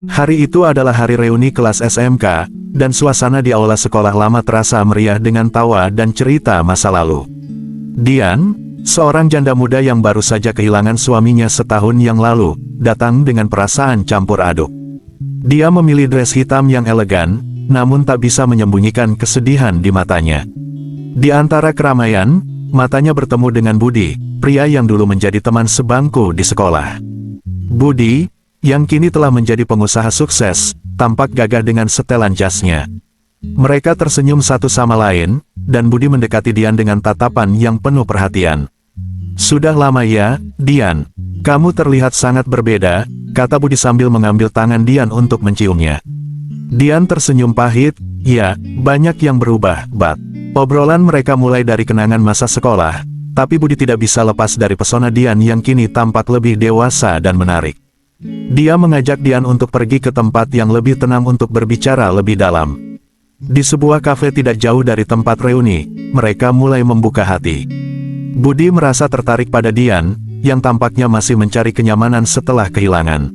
Hari itu adalah hari reuni kelas SMK, dan suasana di aula sekolah lama terasa meriah dengan tawa dan cerita masa lalu. Dian, seorang janda muda yang baru saja kehilangan suaminya setahun yang lalu, datang dengan perasaan campur aduk. Dia memilih dress hitam yang elegan, namun tak bisa menyembunyikan kesedihan di matanya. Di antara keramaian, matanya bertemu dengan Budi, pria yang dulu menjadi teman sebangku di sekolah. Budi, yang kini telah menjadi pengusaha sukses, tampak gagah dengan setelan jasnya. Mereka tersenyum satu sama lain, dan Budi mendekati Dian dengan tatapan yang penuh perhatian. "Sudah lama ya, Dian. Kamu terlihat sangat berbeda," kata Budi sambil mengambil tangan Dian untuk menciumnya. Dian tersenyum pahit, "Ya, banyak yang berubah, Bat." Obrolan mereka mulai dari kenangan masa sekolah, tapi Budi tidak bisa lepas dari pesona Dian yang kini tampak lebih dewasa dan menarik. Dia mengajak Dian untuk pergi ke tempat yang lebih tenang untuk berbicara lebih dalam. Di sebuah kafe tidak jauh dari tempat reuni, mereka mulai membuka hati. Budi merasa tertarik pada Dian, yang tampaknya masih mencari kenyamanan setelah kehilangan.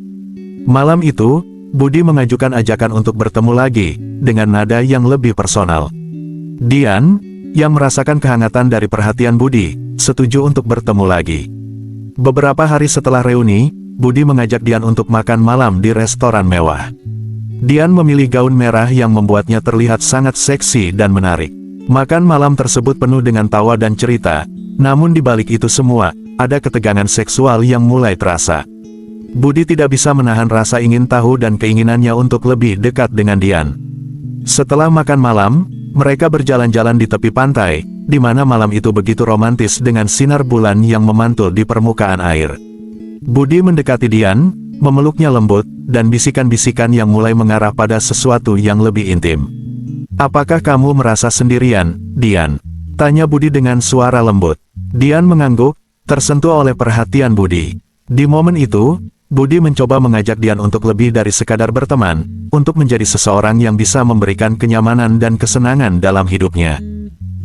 Malam itu, Budi mengajukan ajakan untuk bertemu lagi, dengan nada yang lebih personal. Dian, yang merasakan kehangatan dari perhatian Budi, setuju untuk bertemu lagi. Beberapa hari setelah reuni, Budi mengajak Dian untuk makan malam di restoran mewah. Dian memilih gaun merah yang membuatnya terlihat sangat seksi dan menarik. Makan malam tersebut penuh dengan tawa dan cerita, namun di balik itu semua, ada ketegangan seksual yang mulai terasa. Budi tidak bisa menahan rasa ingin tahu dan keinginannya untuk lebih dekat dengan Dian. Setelah makan malam, mereka berjalan-jalan di tepi pantai, di mana malam itu begitu romantis dengan sinar bulan yang memantul di permukaan air. Budi mendekati Dian, memeluknya lembut, dan bisikan-bisikan yang mulai mengarah pada sesuatu yang lebih intim. "Apakah kamu merasa sendirian, Dian?" tanya Budi dengan suara lembut. Dian mengangguk, tersentuh oleh perhatian Budi. Di momen itu, Budi mencoba mengajak Dian untuk lebih dari sekadar berteman, untuk menjadi seseorang yang bisa memberikan kenyamanan dan kesenangan dalam hidupnya.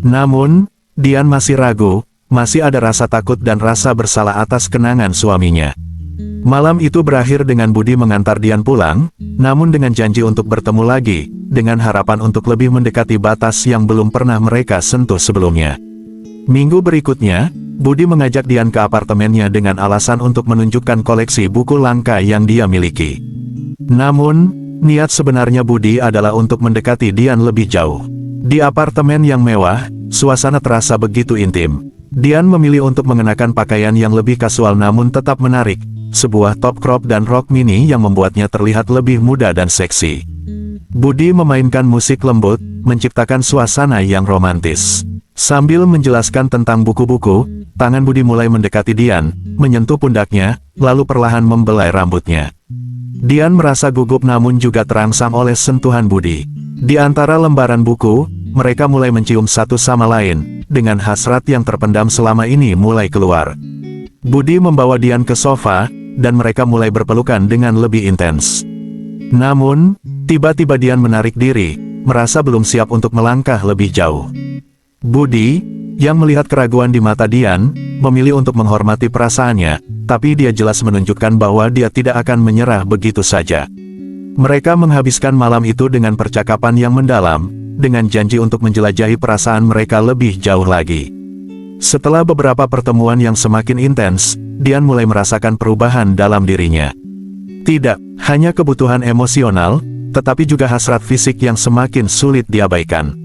Namun, Dian masih ragu. Masih ada rasa takut dan rasa bersalah atas kenangan suaminya. Malam itu berakhir dengan Budi mengantar Dian pulang, namun dengan janji untuk bertemu lagi, dengan harapan untuk lebih mendekati batas yang belum pernah mereka sentuh sebelumnya. Minggu berikutnya, Budi mengajak Dian ke apartemennya dengan alasan untuk menunjukkan koleksi buku langka yang dia miliki. Namun, niat sebenarnya Budi adalah untuk mendekati Dian lebih jauh. Di apartemen yang mewah, suasana terasa begitu intim. Dian memilih untuk mengenakan pakaian yang lebih kasual namun tetap menarik, sebuah top crop dan rok mini yang membuatnya terlihat lebih muda dan seksi. Budi memainkan musik lembut, menciptakan suasana yang romantis. Sambil menjelaskan tentang buku-buku, tangan Budi mulai mendekati Dian, menyentuh pundaknya, lalu perlahan membelai rambutnya. Dian merasa gugup namun juga terangsang oleh sentuhan Budi. Di antara lembaran buku, mereka mulai mencium satu sama lain, dengan hasrat yang terpendam selama ini mulai keluar. Budi membawa Dian ke sofa, dan mereka mulai berpelukan dengan lebih intens. Namun, tiba-tiba Dian menarik diri, merasa belum siap untuk melangkah lebih jauh. Budi, yang melihat keraguan di mata Dian, memilih untuk menghormati perasaannya, tapi dia jelas menunjukkan bahwa dia tidak akan menyerah begitu saja. Mereka menghabiskan malam itu dengan percakapan yang mendalam, dengan janji untuk menjelajahi perasaan mereka lebih jauh lagi. Setelah beberapa pertemuan yang semakin intens, Dian mulai merasakan perubahan dalam dirinya. Tidak hanya kebutuhan emosional, tetapi juga hasrat fisik yang semakin sulit diabaikan.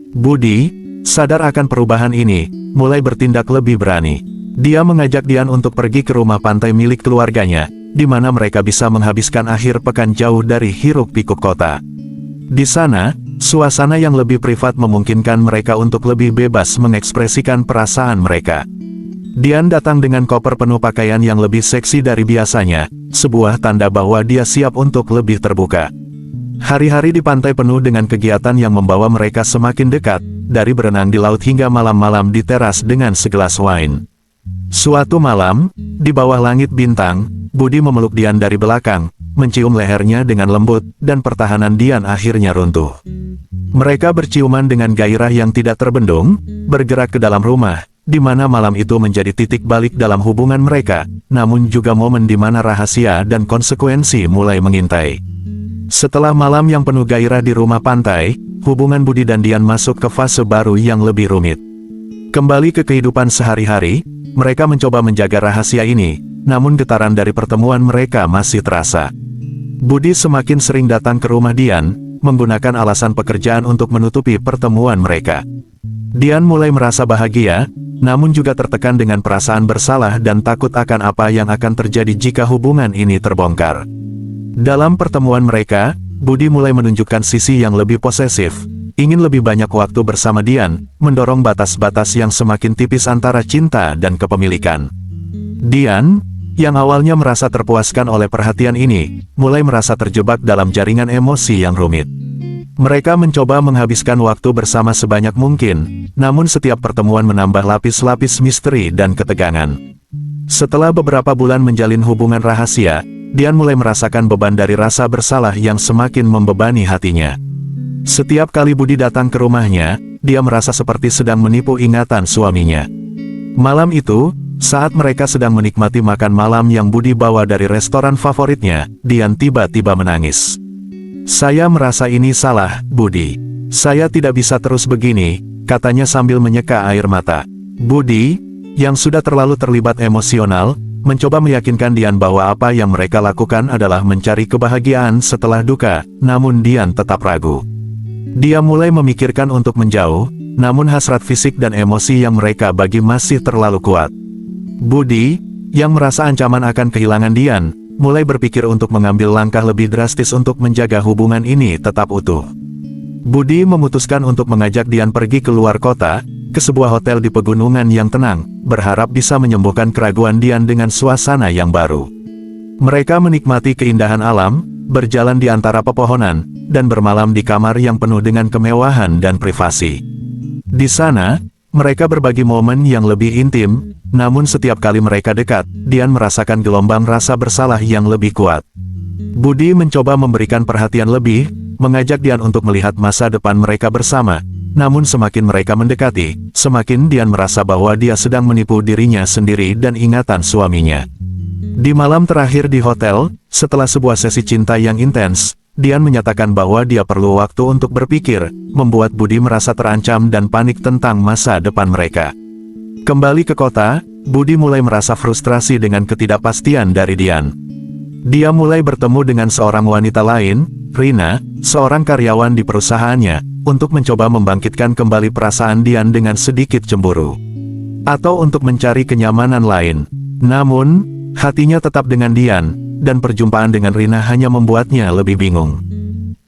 Budi, sadar akan perubahan ini, mulai bertindak lebih berani. Dia mengajak Dian untuk pergi ke rumah pantai milik keluarganya, di mana mereka bisa menghabiskan akhir pekan jauh dari hiruk-pikuk kota. Di sana, suasana yang lebih privat memungkinkan mereka untuk lebih bebas mengekspresikan perasaan mereka. Dian datang dengan koper penuh pakaian yang lebih seksi dari biasanya, sebuah tanda bahwa dia siap untuk lebih terbuka. Hari-hari di pantai penuh dengan kegiatan yang membawa mereka semakin dekat, dari berenang di laut hingga malam-malam di teras dengan segelas wine. Suatu malam, di bawah langit bintang, Budi memeluk Dian dari belakang, mencium lehernya dengan lembut, dan pertahanan Dian akhirnya runtuh. Mereka berciuman dengan gairah yang tidak terbendung, bergerak ke dalam rumah, di mana malam itu menjadi titik balik dalam hubungan mereka, namun juga momen di mana rahasia dan konsekuensi mulai mengintai. Setelah malam yang penuh gairah di rumah pantai, hubungan Budi dan Dian masuk ke fase baru yang lebih rumit. Kembali ke kehidupan sehari-hari, mereka mencoba menjaga rahasia ini, namun getaran dari pertemuan mereka masih terasa. Budi semakin sering datang ke rumah Dian, menggunakan alasan pekerjaan untuk menutupi pertemuan mereka. Dian mulai merasa bahagia, namun juga tertekan dengan perasaan bersalah dan takut akan apa yang akan terjadi jika hubungan ini terbongkar. Dalam pertemuan mereka, Budi mulai menunjukkan sisi yang lebih posesif, ingin lebih banyak waktu bersama Dian, mendorong batas-batas yang semakin tipis antara cinta dan kepemilikan. Dian, yang awalnya merasa terpuaskan oleh perhatian ini, mulai merasa terjebak dalam jaringan emosi yang rumit. Mereka mencoba menghabiskan waktu bersama sebanyak mungkin, namun setiap pertemuan menambah lapis-lapis misteri dan ketegangan. Setelah beberapa bulan menjalin hubungan rahasia, Dian mulai merasakan beban dari rasa bersalah yang semakin membebani hatinya. Setiap kali Budi datang ke rumahnya, dia merasa seperti sedang menipu ingatan suaminya. Malam itu, saat mereka sedang menikmati makan malam yang Budi bawa dari restoran favoritnya, Dian tiba-tiba menangis. "Saya merasa ini salah, Budi. Saya tidak bisa terus begini," katanya sambil menyeka air mata. Budi, yang sudah terlalu terlibat emosional, mencoba meyakinkan Dian bahwa apa yang mereka lakukan adalah mencari kebahagiaan setelah duka, namun Dian tetap ragu. Dia mulai memikirkan untuk menjauh, namun hasrat fisik dan emosi yang mereka bagi masih terlalu kuat. Budi, yang merasa ancaman akan kehilangan Dian, mulai berpikir untuk mengambil langkah lebih drastis untuk menjaga hubungan ini tetap utuh. Budi memutuskan untuk mengajak Dian pergi ke luar kota, ke sebuah hotel di pegunungan yang tenang, berharap bisa menyembuhkan keraguan Dian dengan suasana yang baru. Mereka menikmati keindahan alam, berjalan di antara pepohonan, dan bermalam di kamar yang penuh dengan kemewahan dan privasi. Di sana, mereka berbagi momen yang lebih intim, namun setiap kali mereka dekat, Dian merasakan gelombang rasa bersalah yang lebih kuat. Budi mencoba memberikan perhatian lebih, mengajak Dian untuk melihat masa depan mereka bersama, namun semakin mereka mendekati, semakin Dian merasa bahwa dia sedang menipu dirinya sendiri dan ingatan suaminya. Di malam terakhir di hotel, setelah sebuah sesi cinta yang intens, Dian menyatakan bahwa dia perlu waktu untuk berpikir, membuat Budi merasa terancam dan panik tentang masa depan mereka. Kembali ke kota, Budi mulai merasa frustrasi dengan ketidakpastian dari Dian. Dia mulai bertemu dengan seorang wanita lain, Rina, seorang karyawan di perusahaannya, untuk mencoba membangkitkan kembali perasaan Dian dengan sedikit cemburu. Atau untuk mencari kenyamanan lain. Namun, hatinya tetap dengan Dian, dan perjumpaan dengan Rina hanya membuatnya lebih bingung.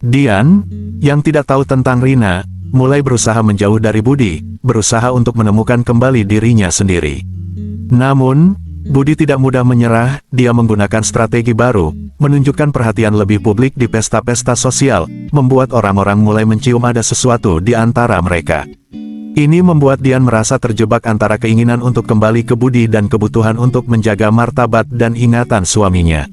Dian, yang tidak tahu tentang Rina, mulai berusaha menjauh dari Budi, berusaha untuk menemukan kembali dirinya sendiri. Namun, Budi tidak mudah menyerah, dia menggunakan strategi baru, menunjukkan perhatian lebih publik di pesta-pesta sosial, membuat orang-orang mulai mencium ada sesuatu di antara mereka. Ini membuat Dian merasa terjebak antara keinginan untuk kembali ke Budi dan kebutuhan untuk menjaga martabat dan ingatan suaminya.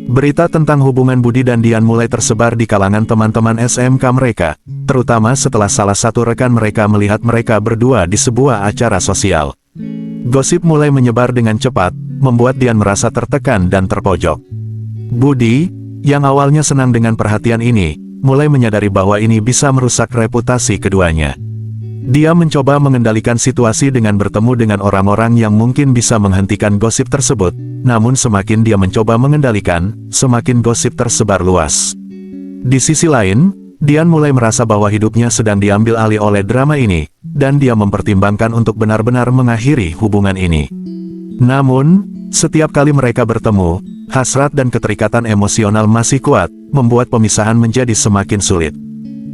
Berita tentang hubungan Budi dan Dian mulai tersebar di kalangan teman-teman SMK mereka, terutama setelah salah satu rekan mereka melihat mereka berdua di sebuah acara sosial. Gosip mulai menyebar dengan cepat, membuat Dian merasa tertekan dan terpojok. Budi, yang awalnya senang dengan perhatian ini, mulai menyadari bahwa ini bisa merusak reputasi keduanya. Dia mencoba mengendalikan situasi dengan bertemu dengan orang-orang yang mungkin bisa menghentikan gosip tersebut, namun semakin dia mencoba mengendalikan, semakin gosip tersebar luas. Di sisi lain, Dian mulai merasa bahwa hidupnya sedang diambil alih oleh drama ini, dan dia mempertimbangkan untuk benar-benar mengakhiri hubungan ini. Namun, setiap kali mereka bertemu, hasrat dan keterikatan emosional masih kuat, membuat pemisahan menjadi semakin sulit.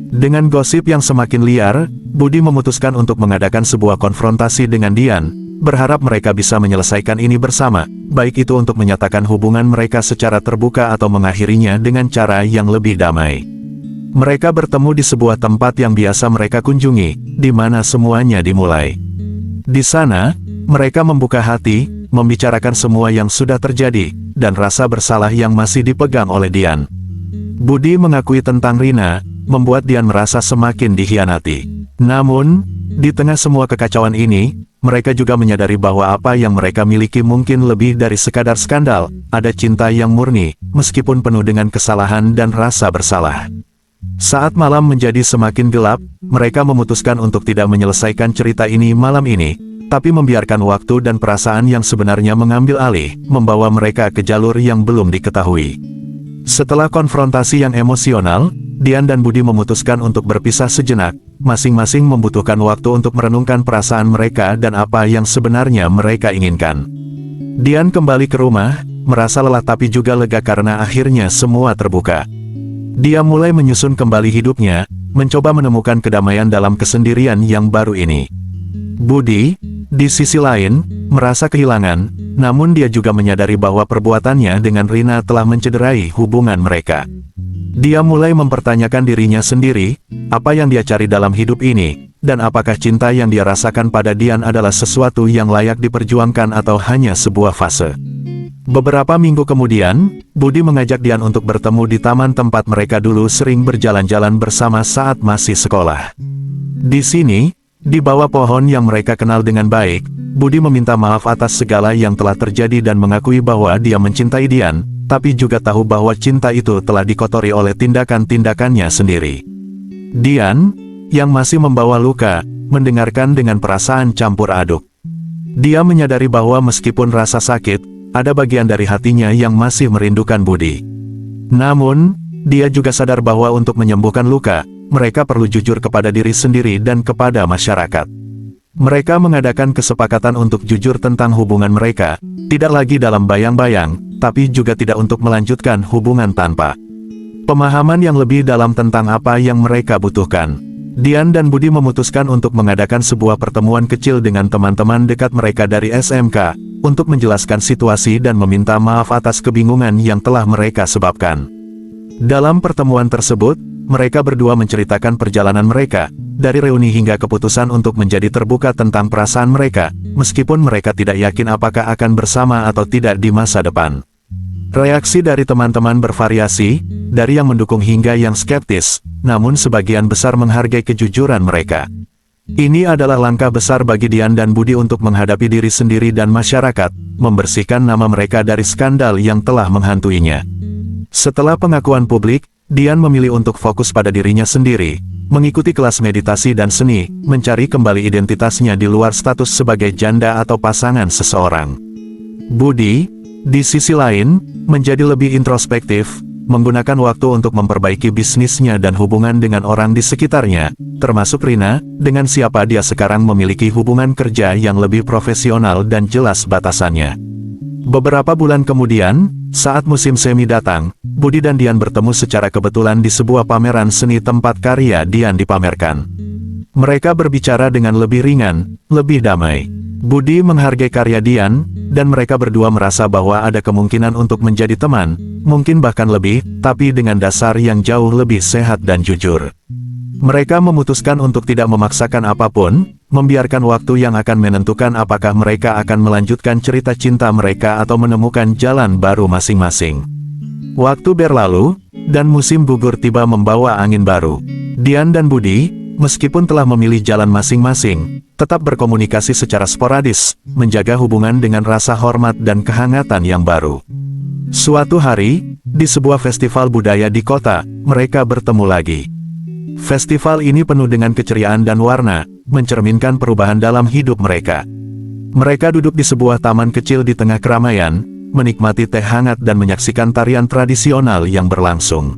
Dengan gosip yang semakin liar, Budi memutuskan untuk mengadakan sebuah konfrontasi dengan Dian, berharap mereka bisa menyelesaikan ini bersama, baik itu untuk menyatakan hubungan mereka secara terbuka atau mengakhirinya dengan cara yang lebih damai. Mereka bertemu di sebuah tempat yang biasa mereka kunjungi, di mana semuanya dimulai. Di sana, mereka membuka hati, membicarakan semua yang sudah terjadi, dan rasa bersalah yang masih dipegang oleh Dian. Budi mengakui tentang Rina, membuat Dian merasa semakin dikhianati. Namun, di tengah semua kekacauan ini, mereka juga menyadari bahwa apa yang mereka miliki mungkin lebih dari sekadar skandal, ada cinta yang murni, meskipun penuh dengan kesalahan dan rasa bersalah. Saat malam menjadi semakin gelap, mereka memutuskan untuk tidak menyelesaikan cerita ini malam ini, tapi membiarkan waktu dan perasaan yang sebenarnya mengambil alih, membawa mereka ke jalur yang belum diketahui. Setelah konfrontasi yang emosional, Dian dan Budi memutuskan untuk berpisah sejenak, masing-masing membutuhkan waktu untuk merenungkan perasaan mereka dan apa yang sebenarnya mereka inginkan. Dian kembali ke rumah, merasa lelah tapi juga lega karena akhirnya semua terbuka. Dia mulai menyusun kembali hidupnya, mencoba menemukan kedamaian dalam kesendirian yang baru ini. Budi, di sisi lain, merasa kehilangan, namun dia juga menyadari bahwa perbuatannya dengan Rina telah mencederai hubungan mereka. Dia mulai mempertanyakan dirinya sendiri, apa yang dia cari dalam hidup ini, dan apakah cinta yang dia rasakan pada Dian adalah sesuatu yang layak diperjuangkan atau hanya sebuah fase. Beberapa minggu kemudian, Budi mengajak Dian untuk bertemu di taman tempat mereka dulu sering berjalan-jalan bersama saat masih sekolah. Di sini, di bawah pohon yang mereka kenal dengan baik, Budi meminta maaf atas segala yang telah terjadi dan mengakui bahwa dia mencintai Dian, tapi juga tahu bahwa cinta itu telah dikotori oleh tindakan-tindakannya sendiri. Dian, yang masih membawa luka, mendengarkan dengan perasaan campur aduk. Dia menyadari bahwa meskipun rasa sakit, ada bagian dari hatinya yang masih merindukan Budi. Namun, dia juga sadar bahwa untuk menyembuhkan luka, mereka perlu jujur kepada diri sendiri dan kepada masyarakat. Mereka mengadakan kesepakatan untuk jujur tentang hubungan mereka, tidak lagi dalam bayang-bayang, tapi juga tidak untuk melanjutkan hubungan tanpa pemahaman yang lebih dalam tentang apa yang mereka butuhkan. Dian dan Budi memutuskan untuk mengadakan sebuah pertemuan kecil dengan teman-teman dekat mereka dari SMK, untuk menjelaskan situasi dan meminta maaf atas kebingungan yang telah mereka sebabkan. Dalam pertemuan tersebut, mereka berdua menceritakan perjalanan mereka, dari reuni hingga keputusan untuk menjadi terbuka tentang perasaan mereka, meskipun mereka tidak yakin apakah akan bersama atau tidak di masa depan. Reaksi dari teman-teman bervariasi, dari yang mendukung hingga yang skeptis, namun sebagian besar menghargai kejujuran mereka. Ini adalah langkah besar bagi Dian dan Budi untuk menghadapi diri sendiri dan masyarakat, membersihkan nama mereka dari skandal yang telah menghantuinya. Setelah pengakuan publik, Dian memilih untuk fokus pada dirinya sendiri, mengikuti kelas meditasi dan seni, mencari kembali identitasnya di luar status sebagai janda atau pasangan seseorang. Budi, di sisi lain, menjadi lebih introspektif, menggunakan waktu untuk memperbaiki bisnisnya dan hubungan dengan orang di sekitarnya, termasuk Rina, dengan siapa dia sekarang memiliki hubungan kerja yang lebih profesional dan jelas batasannya. Beberapa bulan kemudian, saat musim semi datang, Budi dan Dian bertemu secara kebetulan di sebuah pameran seni tempat karya Dian dipamerkan. Mereka berbicara dengan lebih ringan, lebih damai. Budi menghargai karya Dian, dan mereka berdua merasa bahwa ada kemungkinan untuk menjadi teman, mungkin bahkan lebih, tapi dengan dasar yang jauh lebih sehat dan jujur. Mereka memutuskan untuk tidak memaksakan apapun, membiarkan waktu yang akan menentukan apakah mereka akan melanjutkan cerita cinta mereka atau menemukan jalan baru masing-masing. Waktu berlalu, dan musim gugur tiba membawa angin baru. Dian dan Budi, meskipun telah memilih jalan masing-masing, tetap berkomunikasi secara sporadis, menjaga hubungan dengan rasa hormat dan kehangatan yang baru. Suatu hari, di sebuah festival budaya di kota, mereka bertemu lagi. Festival ini penuh dengan keceriaan dan warna, mencerminkan perubahan dalam hidup mereka. Mereka duduk di sebuah taman kecil di tengah keramaian, menikmati teh hangat dan menyaksikan tarian tradisional yang berlangsung.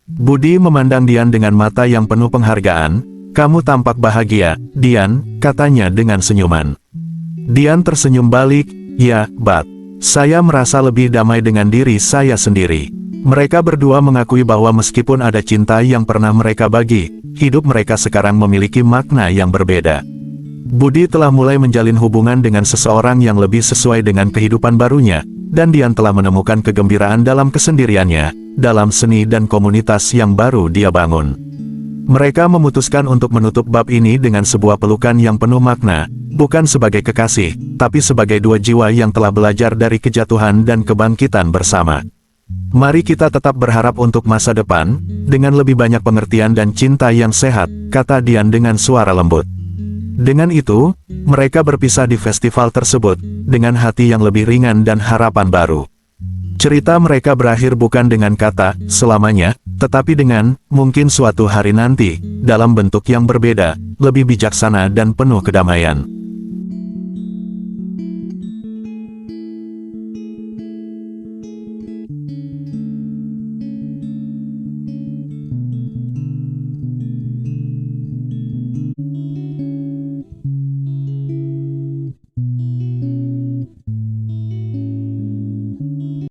Budi memandang Dian dengan mata yang penuh penghargaan. "Kamu tampak bahagia, Dian," katanya dengan senyuman. Dian tersenyum balik, "Ya, Bat. Saya merasa lebih damai dengan diri saya sendiri." Mereka berdua mengakui bahwa meskipun ada cinta yang pernah mereka bagi, hidup mereka sekarang memiliki makna yang berbeda. Budi telah mulai menjalin hubungan dengan seseorang yang lebih sesuai dengan kehidupan barunya, dan Dian telah menemukan kegembiraan dalam kesendiriannya, dalam seni dan komunitas yang baru dia bangun. Mereka memutuskan untuk menutup bab ini dengan sebuah pelukan yang penuh makna, bukan sebagai kekasih, tapi sebagai dua jiwa yang telah belajar dari kejatuhan dan kebangkitan bersama. "Mari kita tetap berharap untuk masa depan, dengan lebih banyak pengertian dan cinta yang sehat," kata Dian dengan suara lembut. Dengan itu, mereka berpisah di festival tersebut, dengan hati yang lebih ringan dan harapan baru. Cerita mereka berakhir bukan dengan kata, selamanya, tetapi dengan, mungkin suatu hari nanti, dalam bentuk yang berbeda, lebih bijaksana dan penuh kedamaian.